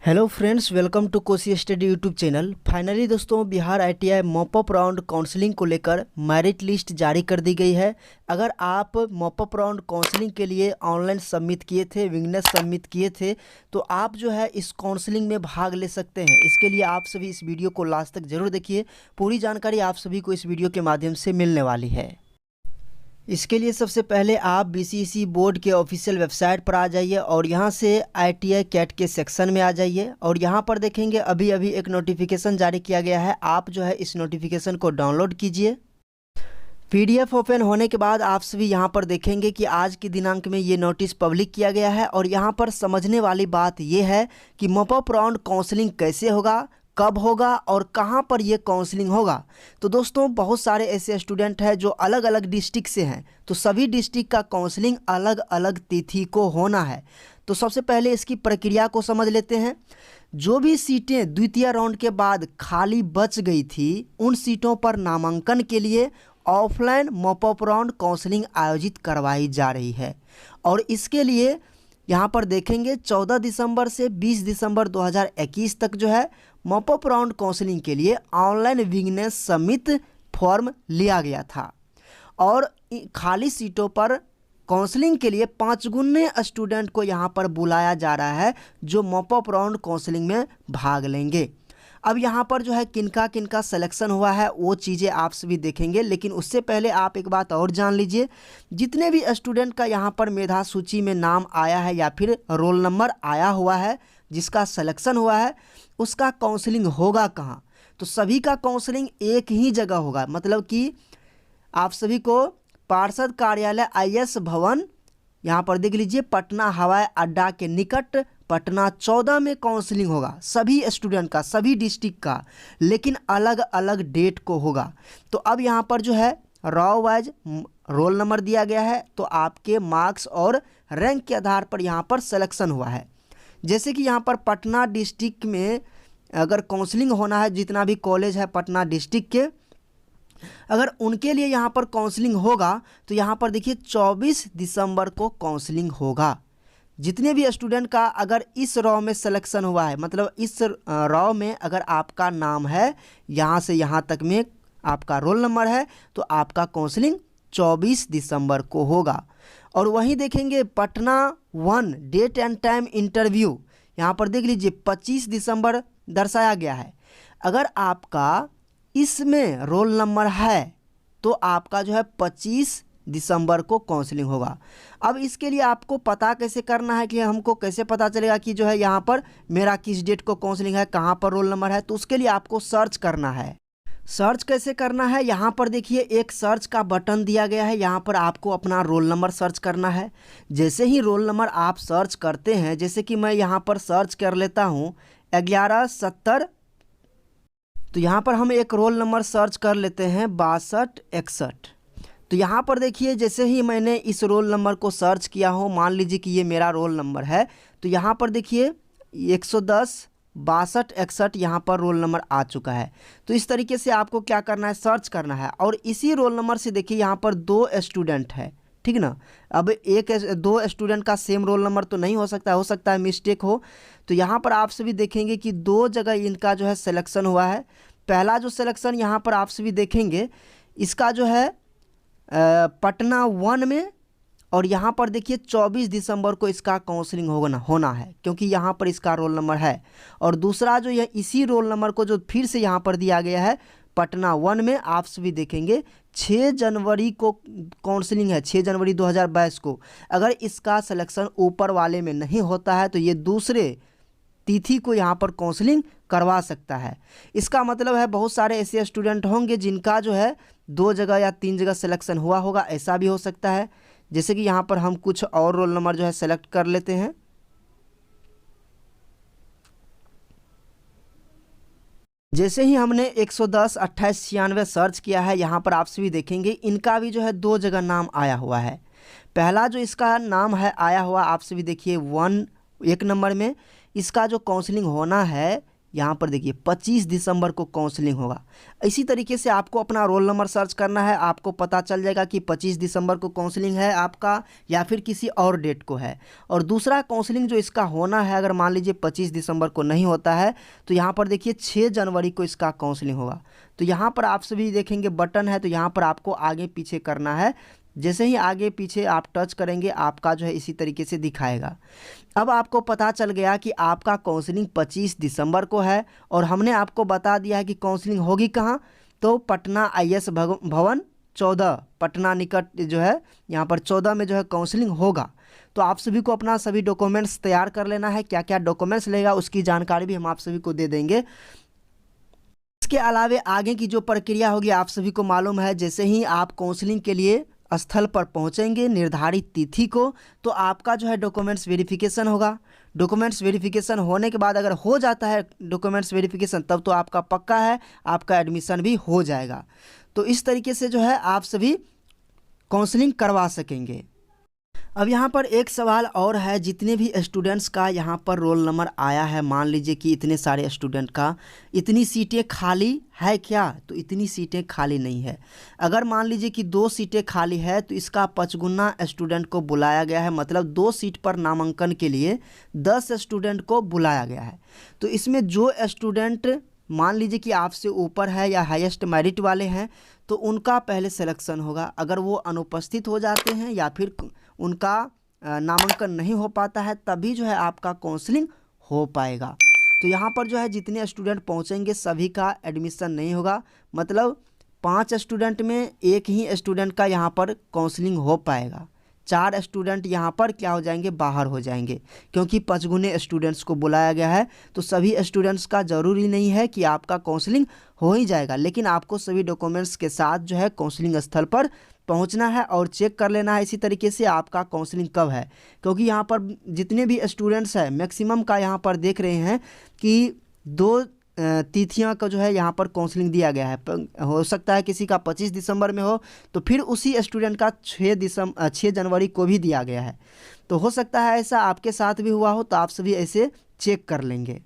Hello friends, welcome to Kosi study YouTube channel. Finally दोस्तों, Bihar ITI mop up round counselling को लेकर merit list जारी कर दी गई है। अगर आप मॉपअप राउंड काउंसलिंग के लिए ऑनलाइन सबमिट किए थे, विंगनेस सबमिट किए थे, तो आप जो है इस काउंसलिंग में भाग ले सकते हैं। इसके लिए आप सभी इस वीडियो को लास्ट तक जरूर देखिए। पूरी जानकारी आप सभी को इस वीडियो के माध्यम से मिलने वाली है। इसके लिए सबसे पहले आप बीसीसी बोर्ड के ऑफिशियल वेबसाइट पर आ जाइए और यहाँ से आईटीआई कैट के सेक्शन में आ जाइए और यहाँ पर देखेंगे अभी अभी एक नोटिफिकेशन जारी किया गया है। आप जो है इस नोटिफिकेशन को डाउनलोड कीजिए। पीडीएफ ओपन होने के बाद आप सभी यहाँ पर देखेंगे कि आज की दिनांक में ये नोटिस पब्लिक किया गया है और यहाँ पर समझने वाली बात ये है कि मॉपअप राउंड काउंसलिंग कैसे होगा, कब होगा और कहाँ पर ये काउंसलिंग होगा। तो दोस्तों, बहुत सारे ऐसे स्टूडेंट हैं जो अलग अलग डिस्ट्रिक्ट से हैं, तो सभी डिस्ट्रिक्ट का काउंसलिंग अलग अलग तिथि को होना है। तो सबसे पहले इसकी प्रक्रिया को समझ लेते हैं। जो भी सीटें द्वितीय राउंड के बाद खाली बच गई थी, उन सीटों पर नामांकन के लिए ऑफलाइन मॉपअप राउंड काउंसलिंग आयोजित करवाई जा रही है। और इसके लिए यहाँ पर देखेंगे 14 दिसंबर से 20 दिसंबर 2021 तक जो है मॉपअप राउंड काउंसलिंग के लिए ऑनलाइन विंगनेस सबमिट फॉर्म लिया गया था और खाली सीटों पर काउंसलिंग के लिए 5 गुने स्टूडेंट को यहाँ पर बुलाया जा रहा है जो मॉपअप राउंड काउंसलिंग में भाग लेंगे। अब यहाँ पर जो है किनका किनका सिलेक्शन हुआ है वो चीज़ें आप सभी देखेंगे, लेकिन उससे पहले आप एक बात और जान लीजिए। जितने भी स्टूडेंट का यहाँ पर मेधा सूची में नाम आया है या फिर रोल नंबर आया हुआ है, जिसका सिलेक्शन हुआ है, उसका काउंसलिंग होगा कहाँ? तो सभी का काउंसलिंग एक ही जगह होगा। मतलब कि आप सभी को पार्षद कार्यालय आईएएस भवन, यहाँ पर देख लीजिए, पटना हवाई अड्डा के निकट पटना 14 में काउंसलिंग होगा सभी स्टूडेंट का, सभी डिस्ट्रिक्ट का, लेकिन अलग अलग डेट को होगा। तो अब यहाँ पर जो है रॉ वाइज रोल नंबर दिया गया है, तो आपके मार्क्स और रैंक के आधार पर यहाँ पर सिलेक्शन हुआ है। जैसे कि यहाँ पर पटना डिस्ट्रिक्ट में अगर काउंसलिंग होना है, जितना भी कॉलेज है पटना डिस्ट्रिक्ट के, अगर उनके लिए यहाँ पर काउंसलिंग होगा तो यहाँ पर देखिए 24 दिसंबर को काउंसलिंग होगा। जितने भी स्टूडेंट का अगर इस रॉ में सिलेक्शन हुआ है, मतलब इस रॉ में अगर आपका नाम है, यहाँ से यहाँ तक में आपका रोल नंबर है, तो आपका काउंसलिंग 24 दिसंबर को होगा। और वहीं देखेंगे Patna 1 date and time interview, यहाँ पर देख लीजिए 25 दिसंबर दर्शाया गया है। अगर आपका इसमें रोल नंबर है तो आपका जो है 25 दिसंबर को काउंसलिंग होगा। अब इसके लिए आपको पता कैसे करना है कि हमको कैसे पता चलेगा कि जो है यहाँ पर मेरा किस डेट को काउंसलिंग है, कहाँ पर रोल नंबर है? तो उसके लिए आपको सर्च करना है। सर्च कैसे करना है? यहाँ पर देखिए एक सर्च का बटन दिया गया है, यहाँ पर आपको अपना रोल नंबर सर्च करना है। जैसे ही रोल नंबर आप सर्च करते हैं, जैसे कि मैं यहाँ पर सर्च कर लेता हूँ 1170, तो यहाँ पर हम एक रोल नंबर सर्च कर लेते हैं 6261। तो यहाँ पर देखिए जैसे ही मैंने इस रोल नंबर को सर्च किया हो, मान लीजिए कि ये मेरा रोल नंबर है, तो यहाँ पर देखिए 110 6261 यहाँ पर रोल नंबर आ चुका है। तो इस तरीके से आपको क्या करना है, सर्च करना है। और इसी रोल नंबर से देखिए यहाँ पर 2 स्टूडेंट है, ठीक ना। अब 2 स्टूडेंट का सेम रोल नंबर तो नहीं हो सकता है मिस्टेक हो। तो यहाँ पर आप सभी देखेंगे कि 2 जगह इनका जो है सिलेक्शन हुआ है। पहला जो सिलेक्शन यहाँ पर आप सभी देखेंगे, इसका जो है पटना 1 में, और यहाँ पर देखिए 24 दिसंबर को इसका काउंसलिंग होना है, क्योंकि यहाँ पर इसका रोल नंबर है। और दूसरा जो ये इसी रोल नंबर को जो फिर से यहाँ पर दिया गया है पटना 1 में, आप सभी देखेंगे 6 जनवरी को काउंसलिंग है, 6 जनवरी 2022 को। अगर इसका सिलेक्शन ऊपर वाले में नहीं होता है तो ये दूसरे तिथि को यहाँ पर काउंसलिंग करवा सकता है। इसका मतलब है बहुत सारे ऐसे स्टूडेंट होंगे जिनका जो है 2 जगह या 3 जगह सिलेक्शन हुआ होगा, ऐसा भी हो सकता है। जैसे कि यहाँ पर हम कुछ और रोल नंबर जो है सेलेक्ट कर लेते हैं। जैसे ही हमने 110 28 96 सर्च किया है, यहाँ पर आप सभी देखेंगे इनका भी जो है 2 जगह नाम आया हुआ है। पहला जो इसका नाम है आया हुआ, आप सभी देखिए 1 नंबर में, इसका जो काउंसलिंग होना है यहाँ पर देखिए 25 दिसंबर को काउंसलिंग होगा। इसी तरीके से आपको अपना रोल नंबर सर्च करना है, आपको पता चल जाएगा कि 25 दिसंबर को काउंसलिंग है आपका या फिर किसी और डेट को है। और दूसरा काउंसलिंग जो इसका होना है, अगर मान लीजिए 25 दिसंबर को नहीं होता है तो यहाँ पर देखिए 6 जनवरी को इसका काउंसलिंग होगा। तो यहाँ पर आप सभी देखेंगे बटन है, तो यहाँ पर आपको आगे पीछे करना है। जैसे ही आगे पीछे आप टच करेंगे आपका जो है इसी तरीके से दिखाएगा। अब आपको पता चल गया कि आपका काउंसलिंग 25 दिसंबर को है और हमने आपको बता दिया है कि काउंसलिंग होगी कहाँ, तो पटना IS भवन 14 पटना निकट जो है यहाँ पर 14 में जो है काउंसलिंग होगा। तो आप सभी को अपना सभी डॉक्यूमेंट्स तैयार कर लेना है। क्या क्या डॉक्यूमेंट्स लगेगा उसकी जानकारी भी हम आप सभी को दे देंगे। इसके अलावा आगे की जो प्रक्रिया होगी आप सभी को मालूम है। जैसे ही आप काउंसलिंग के लिए स्थल पर पहुंचेंगे निर्धारित तिथि को, तो आपका जो है डॉक्यूमेंट्स वेरिफिकेशन होगा। डॉक्यूमेंट्स वेरिफिकेशन होने के बाद अगर हो जाता है डॉक्यूमेंट्स वेरिफिकेशन, तब तो आपका पक्का है, आपका एडमिशन भी हो जाएगा। तो इस तरीके से जो है आप सभी काउंसलिंग करवा सकेंगे। अब यहाँ पर एक सवाल और है, जितने भी स्टूडेंट्स का यहाँ पर रोल नंबर आया है, मान लीजिए कि इतने सारे स्टूडेंट का, इतनी सीटें खाली है क्या? तो इतनी सीटें खाली नहीं है। अगर मान लीजिए कि 2 सीटें खाली है तो इसका 55 स्टूडेंट को बुलाया गया है, मतलब 2 सीट पर नामांकन के लिए 10 स्टूडेंट को बुलाया गया है। तो इसमें जो स्टूडेंट मान लीजिए कि आपसे ऊपर है या हाईएस्ट मेरिट वाले हैं तो उनका पहले सिलेक्शन होगा। अगर वो अनुपस्थित हो जाते हैं या फिर उनका नामांकन नहीं हो पाता है तभी जो है आपका काउंसलिंग हो पाएगा। तो यहाँ पर जो है जितने स्टूडेंट पहुँचेंगे सभी का एडमिशन नहीं होगा, मतलब 5 स्टूडेंट में एक ही स्टूडेंट का यहाँ पर काउंसलिंग हो पाएगा। 4 स्टूडेंट यहाँ पर क्या हो जाएंगे, बाहर हो जाएंगे, क्योंकि 5 गुने स्टूडेंट्स को बुलाया गया है। तो सभी स्टूडेंट्स का ज़रूरी नहीं है कि आपका काउंसलिंग हो ही जाएगा, लेकिन आपको सभी डॉक्यूमेंट्स के साथ जो है काउंसलिंग स्थल पर पहुंचना है और चेक कर लेना है इसी तरीके से आपका काउंसलिंग कब है। क्योंकि यहाँ पर जितने भी स्टूडेंट्स हैं मैक्सिमम का यहाँ पर देख रहे हैं कि 2 तिथियां का जो है यहाँ पर काउंसलिंग दिया गया है। हो सकता है किसी का 25 दिसंबर में हो तो फिर उसी स्टूडेंट का 6 जनवरी को भी दिया गया है। तो हो सकता है ऐसा आपके साथ भी हुआ हो, तो आप सभी ऐसे चेक कर लेंगे।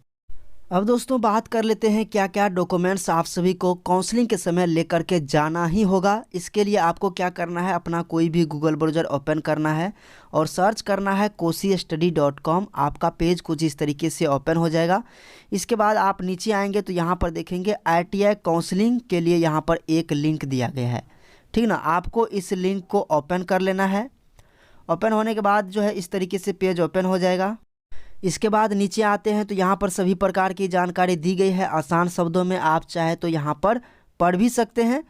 अब दोस्तों बात कर लेते हैं क्या क्या डॉक्यूमेंट्स आप सभी को काउंसलिंग के समय लेकर के जाना ही होगा। इसके लिए आपको क्या करना है, अपना कोई भी गूगल ब्राउज़र ओपन करना है और सर्च करना है koshistudy.com। आपका पेज कुछ इस तरीके से ओपन हो जाएगा। इसके बाद आप नीचे आएंगे तो यहाँ पर देखेंगे ITI काउंसलिंग के लिए यहाँ पर एक लिंक दिया गया है, ठीक ना। आपको इस लिंक को ओपन कर लेना है। ओपन होने के बाद जो है इस तरीके से पेज ओपन हो जाएगा। इसके बाद नीचे आते हैं तो यहाँ पर सभी प्रकार की जानकारी दी गई है आसान शब्दों में, आप चाहे तो यहाँ पर पढ़ भी सकते हैं।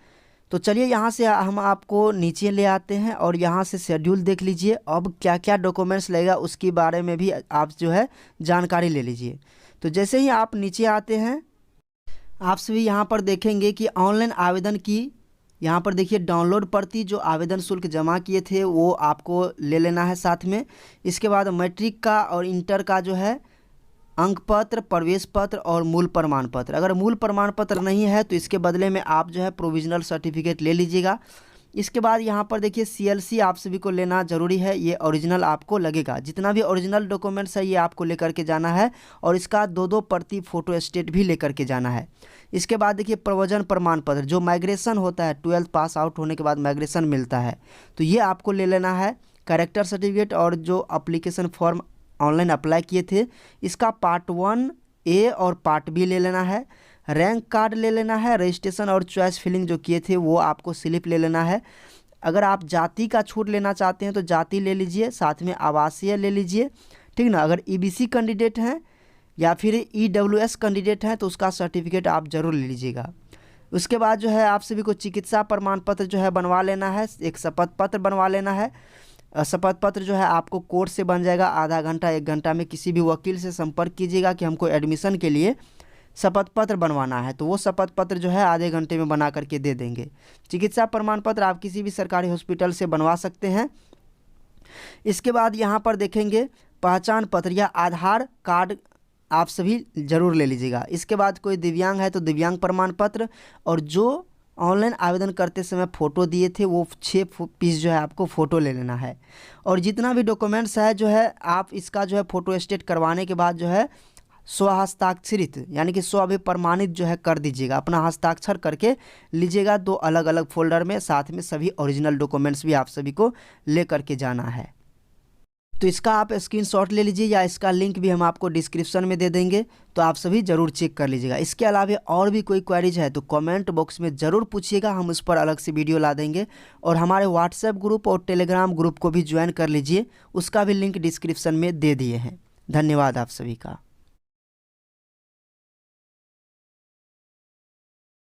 तो चलिए यहाँ से हम आपको नीचे ले आते हैं और यहाँ से शेड्यूल देख लीजिए। अब क्या क्या डॉक्यूमेंट्स लगेगा उसके बारे में भी आप जो है जानकारी ले लीजिए। तो जैसे ही आप नीचे आते हैं आप सभी यहाँ पर देखेंगे कि ऑनलाइन आवेदन की, यहाँ पर देखिए डाउनलोड प्रति जो आवेदन शुल्क जमा किए थे वो आपको ले लेना है साथ में। इसके बाद मैट्रिक का और इंटर का जो है अंक पत्र, प्रवेश पत्र और मूल प्रमाण पत्र। अगर मूल प्रमाण पत्र नहीं है तो इसके बदले में आप जो है प्रोविजनल सर्टिफिकेट ले लीजिएगा। इसके बाद यहाँ पर देखिए CLC आप सभी को लेना ज़रूरी है, ये ओरिजिनल आपको लगेगा। जितना भी ओरिजिनल डॉक्यूमेंट्स है ये आपको लेकर के जाना है और इसका 2-2 प्रति फ़ोटो स्टेट भी लेकर के जाना है। इसके बाद देखिए प्रव्रजन प्रमाण पत्र, जो माइग्रेशन होता है 12th पास आउट होने के बाद माइग्रेशन मिलता है, तो ये आपको ले लेना है। कैरेक्टर सर्टिफिकेट और जो अप्लीकेशन फॉर्म ऑनलाइन अप्लाई किए थे इसका पार्ट 1A और पार्ट B ले लेना है। रैंक कार्ड ले लेना है। रजिस्ट्रेशन और चॉइस फिलिंग जो किए थे वो आपको स्लिप ले लेना है। अगर आप जाति का छूट लेना चाहते हैं तो जाति ले लीजिए, साथ में आवासीय ले लीजिए, ठीक ना। अगर EBC कैंडिडेट हैं या फिर EWS कैंडिडेट हैं तो उसका सर्टिफिकेट आप ज़रूर ले लीजिएगा। उसके बाद जो है आप सभी को चिकित्सा प्रमाण पत्र जो है बनवा लेना है। एक शपथ पत्र बनवा लेना है। शपथ पत्र जो है आपको कोर्ट से बन जाएगा, आधा घंटा 1 घंटा में किसी भी वकील से संपर्क कीजिएगा कि हमको एडमिशन के लिए शपथ पत्र बनवाना है, तो वो शपथ पत्र जो है आधे घंटे में बना करके दे देंगे। चिकित्सा प्रमाण पत्र आप किसी भी सरकारी हॉस्पिटल से बनवा सकते हैं। इसके बाद यहाँ पर देखेंगे पहचान पत्र या आधार कार्ड आप सभी ज़रूर ले लीजिएगा। इसके बाद कोई दिव्यांग है तो दिव्यांग प्रमाण पत्र, और जो ऑनलाइन आवेदन करते समय फ़ोटो दिए थे वो 6 पीस जो है आपको फ़ोटो ले लेना है। और जितना भी डॉक्यूमेंट्स है जो है आप इसका जो है फ़ोटो स्टेट करवाने के बाद जो है स्वहस्ताक्षरित यानी कि स्व प्रमाणित जो है कर दीजिएगा, अपना हस्ताक्षर करके लीजिएगा 2 अलग अलग फोल्डर में, साथ में सभी ओरिजिनल डॉक्यूमेंट्स भी आप सभी को ले करके जाना है। तो इसका आप स्क्रीनशॉट ले लीजिए या इसका लिंक भी हम आपको डिस्क्रिप्शन में दे देंगे, तो आप सभी ज़रूर चेक कर लीजिएगा। इसके अलावा और भी कोई क्वेरीज है तो कमेंट बॉक्स में ज़रूर पूछिएगा, हम उस पर अलग से वीडियो ला देंगे। और हमारे व्हाट्सएप ग्रुप और टेलीग्राम ग्रुप को भी ज्वाइन कर लीजिए, उसका भी लिंक डिस्क्रिप्शन में दे दिए हैं। धन्यवाद आप सभी का।